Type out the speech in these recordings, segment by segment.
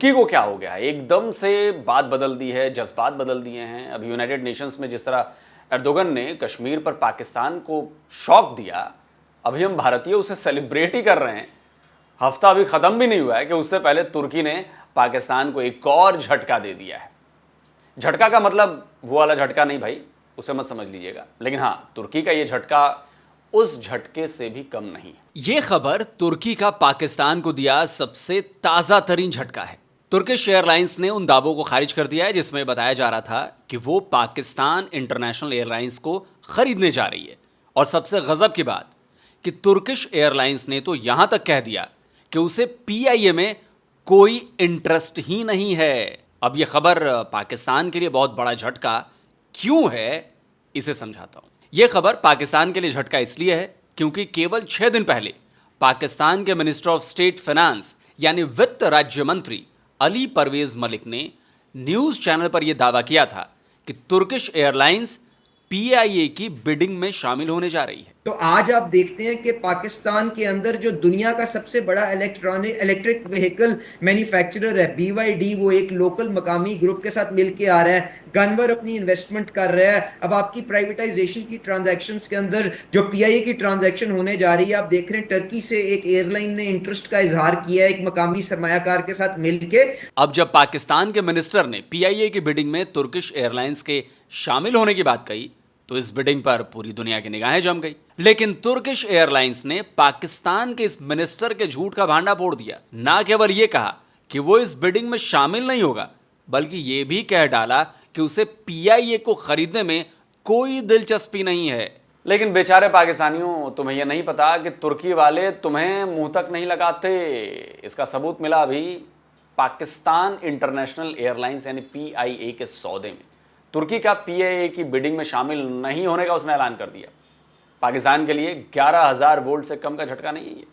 तुर्की को क्या हो गया है? एकदम से बात बदल दी है, जज्बात बदल दिए हैं। अब यूनाइटेड नेशंस में जिस तरह एर्दोगन ने कश्मीर पर पाकिस्तान को शॉक दिया, अभी हम भारतीय उसे सेलिब्रेट ही कर रहे हैं। हफ्ता अभी खत्म भी नहीं हुआ है कि उससे पहले तुर्की ने पाकिस्तान को एक और झटका दे दिया है। झटका का मतलब वो वाला झटका नहीं भाई, उसे मत समझ लीजिएगा, लेकिन हां, तुर्की का ये झटका उस झटके से भी कम नहीं। ये खबर तुर्की का पाकिस्तान को दिया सबसे ताजा तरीन झटका है। तुर्किश एयरलाइंस ने उन दावों को खारिज कर दिया है जिसमें बताया जा रहा था कि वो पाकिस्तान इंटरनेशनल एयरलाइंस को खरीदने जा रही है। और सबसे गजब की बात कि तुर्किश एयरलाइंस ने तो यहां तक कह दिया कि उसे पीआईए में कोई इंटरेस्ट ही नहीं है। अब यह खबर पाकिस्तान के लिए बहुत बड़ा झटका क्यों है, इसे समझाता हूं। यह खबर पाकिस्तान के लिए झटका इसलिए है क्योंकि केवल 6 दिन पहले पाकिस्तान के मिनिस्टर ऑफ स्टेट फाइनेंस यानी वित्त राज्य मंत्री अली परवेज मलिक ने न्यूज चैनल पर यह दावा किया था कि तुर्किश एयरलाइंस पीआईए की बिडिंग में शामिल होने जा रही है। तो आज आप देखते हैं कि पाकिस्तान के अंदर जो दुनिया का सबसे बड़ा इलेक्ट्रिक व्हीकल मैन्युफैक्चरर है BYD, वो एक लोकल मकामी ग्रुप के साथ मिलके आ रहा है। गनवर अपनी इन्वेस्टमेंट कर रहा है। अब आपकी प्राइवेटाइजेशन की ट्रांजैक्शंस के अंदर जो पीआईए की ट्रांजैक्शन होने जा रही है, आप देख रहे हैं टर्की से एक एयरलाइन ने इंटरेस्ट का इजहार किया है एक मकामी सरमायाकार के साथ मिलके। अब जब पाकिस्तान के मिनिस्टर ने पीआईए की बिडिंग में तुर्किश एयरलाइंस के शामिल होने की बात कही तो इस बिडिंग पर पूरी दुनिया की निगाहें जम गई। लेकिन तुर्किश एयरलाइंस ने पाकिस्तान के इस मिनिस्टर के झूठ का भांडा फोड़ दिया। ना केवल यह कहा कि वो इस बिडिंग में शामिल नहीं होगा, बल्कि यह भी कह डाला कि उसे पीआईए को खरीदने में कोई दिलचस्पी नहीं है। लेकिन बेचारे पाकिस्तानियों, तुम्हें यह नहीं पता कि तुर्की वाले तुम्हें मुंह तक नहीं लगाते। इसका सबूत मिला अभी पाकिस्तान इंटरनेशनल एयरलाइंस यानी पीआईए के सौदे में। तुर्की का पीआईए की बिडिंग में शामिल नहीं होने का उसने ऐलान कर दिया। पाकिस्तान के लिए 11,000 वोल्ट से कम का झटका नहीं है ये।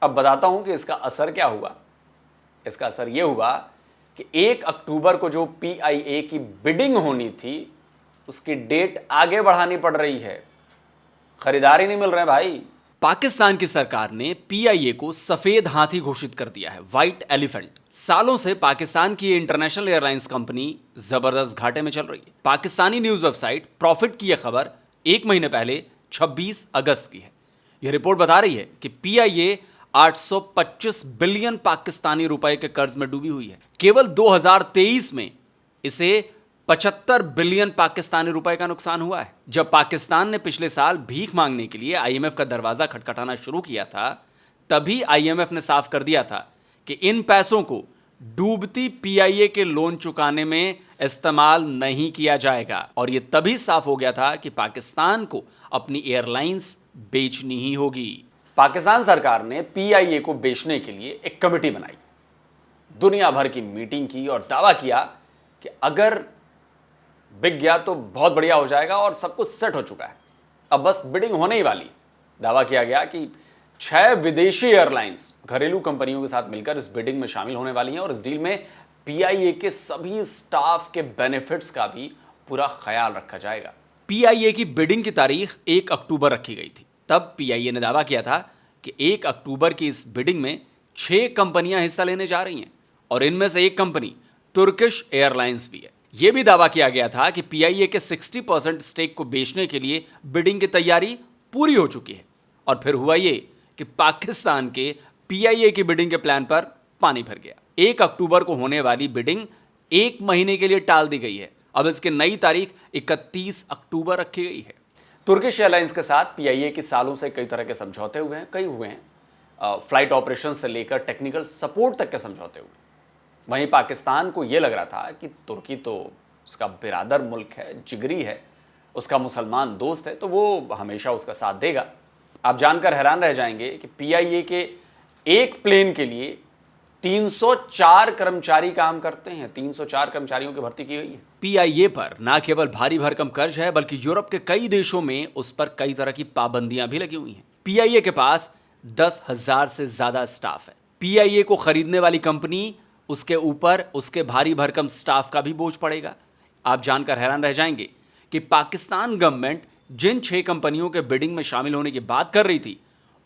अब बताता हूं कि इसका असर क्या हुआ। इसका असर यह हुआ कि 1 अक्टूबर को जो पीआईए की बिडिंग होनी थी उसकी डेट आगे बढ़ानी पड़ रही है। खरीदार ही नहीं मिल रहे भाई। पाकिस्तान की सरकार ने पीआईए को सफेद हाथी घोषित कर दिया है, व्हाइट एलिफेंट। सालों से पाकिस्तान की इंटरनेशनल एयरलाइंस कंपनी जबरदस्त घाटे में चल रही है। पाकिस्तानी न्यूज वेबसाइट प्रॉफिट की यह खबर 1 महीने पहले 26 अगस्त की है। यह रिपोर्ट बता रही है कि पीआईए 825 बिलियन पाकिस्तानी रुपए के कर्ज में डूबी हुई है। केवल 2023 में इसे 75 बिलियन पाकिस्तानी रुपए का नुकसान हुआ है। जब पाकिस्तान ने पिछले साल भीख मांगने के लिए आईएमएफ का दरवाजा खटखटाना शुरू किया था, तभी आईएमएफ ने साफ कर दिया था कि इन पैसों को डूबती पीआईए के लोन चुकाने में इस्तेमाल नहीं किया जाएगा। और यह तभी साफ हो गया था कि पाकिस्तान को अपनी एयरलाइंस बेचनी ही होगी। पाकिस्तान सरकार ने पीआईए को बेचने के लिए एक कमेटी बनाई, दुनिया भर की मीटिंग की और दावा किया कि अगर बिक गया तो बहुत बढ़िया हो जाएगा और सब कुछ सेट हो चुका है, अब बस बिडिंग होने ही वाली। दावा किया गया कि 6 विदेशी एयरलाइंस घरेलू कंपनियों के साथ मिलकर इस बिडिंग में शामिल होने वाली हैं और इस डील में पीआईए के सभी स्टाफ के बेनिफिट्स का भी पूरा ख्याल रखा जाएगा। पीआईए की बिडिंग की तारीख 1 अक्टूबर रखी गई थी। तब पीआईए ने दावा किया था कि 1 अक्टूबर की इस बिडिंग में 6 कंपनियां हिस्सा लेने जा रही हैं और इनमें से एक कंपनी तुर्किश एयरलाइंस भी है। यह भी दावा किया गया था कि पीआईए के 60% स्टेक को बेचने के लिए बिडिंग की तैयारी पूरी हो चुकी है। और फिर हुआ यह कि पाकिस्तान के पीआईए की बिडिंग के प्लान पर पानी भर गया। 1 अक्टूबर को होने वाली बिडिंग 1 महीने के लिए टाल दी गई है। अब इसकी नई तारीख 31 अक्टूबर रखी गई है। तुर्किश एयरलाइंस के साथ पीआईए की सालों से कई तरह के समझौते हुए हैं, फ्लाइट ऑपरेशन से लेकर टेक्निकल सपोर्ट तक के समझौते हुए। वहीं पाकिस्तान को यह लग रहा था कि तुर्की तो उसका बिरादर मुल्क है, जिगरी है, उसका मुसलमान दोस्त है, तो वो हमेशा उसका साथ देगा। आप जानकर हैरान रह जाएंगे कि पीआईए के एक प्लेन के लिए 304 कर्मचारी काम करते हैं। 304 कर्मचारियों की भर्ती की गई है। पीआईए पर न केवल भारी भरकम कर्ज है, बल्कि यूरोप के कई देशों में उस पर कई तरह की पाबंदियां भी लगी हुई हैं। पीआईए के पास 10,000 से ज्यादा स्टाफ है। पीआईए को खरीदने वाली कंपनी, उसके ऊपर उसके भारी भरकम स्टाफ का भी बोझ पड़ेगा। आप जानकर हैरान रह जाएंगे कि पाकिस्तान गवर्नमेंट जिन 6 कंपनियों के बिडिंग में शामिल होने की बात कर रही थी,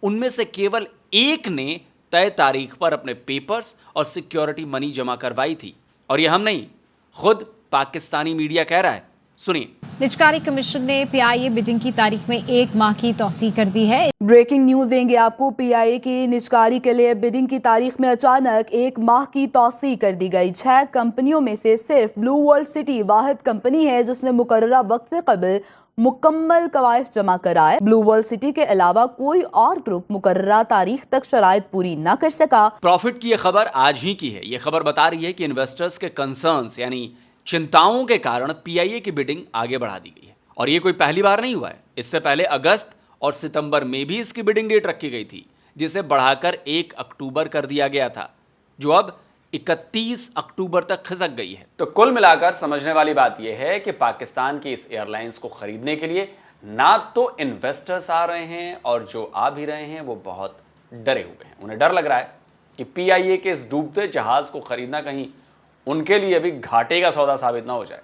उनमें से केवल एक ने तय तारीख पर अपने पेपर्स और सिक्योरिटी मनी जमा करवाई थी। और ये हम नहीं, खुद पाकिस्तानी मीडिया कह रहा है। सुनिए। निजकारी कमीशन ने पीआईए बिडिंग की तारीख में 1 माह की तौसीह कर दी है। ब्रेकिंग न्यूज देंगे आपको। पीआईए की निजकारी के लिए बिडिंग की तारीख में अचानक 1 माह की तौसीह कर दी गई। 6 कंपनियों में से सिर्फ ब्लू वर्ल्ड सिटी वाहिद कंपनी है जिसने मुकर्ररा वक्त से कबल मुकम्मल कवायद जमा कराए। ब्लू वर्ल्ड सिटी के अलावा कोई और ग्रुप मुकर्ररा तारीख तक शराइत पूरी न कर सका। प्रॉफिट की यह खबर आज ही की है। यह खबर बता रही है कि इन्वेस्टर्स के कंसर्न्स यानी चिंताओं के कारण पीआईए की बिडिंग आगे बढ़ा दी गई है। और ये कोई पहली बार नहीं हुआ है। इससे पहले अगस्त और सितंबर में भी इसकी बिडिंग डेट रखी गई थी, जिसे बढ़ाकर 1 अक्टूबर कर दिया गया था, जो अब 31 अक्टूबर तक खिसक गई है। तो कुल मिलाकर समझने वाली बात यह है कि पाकिस्तान की इस एयरलाइंस को खरीदने के लिए ना तो इन्वेस्टर्स आ रहे हैं और जो आ भी रहे हैं वो बहुत डरे हुए हैं। उन्हें डर लग रहा है कि पीआईए के इस डूबते जहाज को खरीदना कहीं उनके लिए भी घाटे का सौदा साबित ना हो जाए।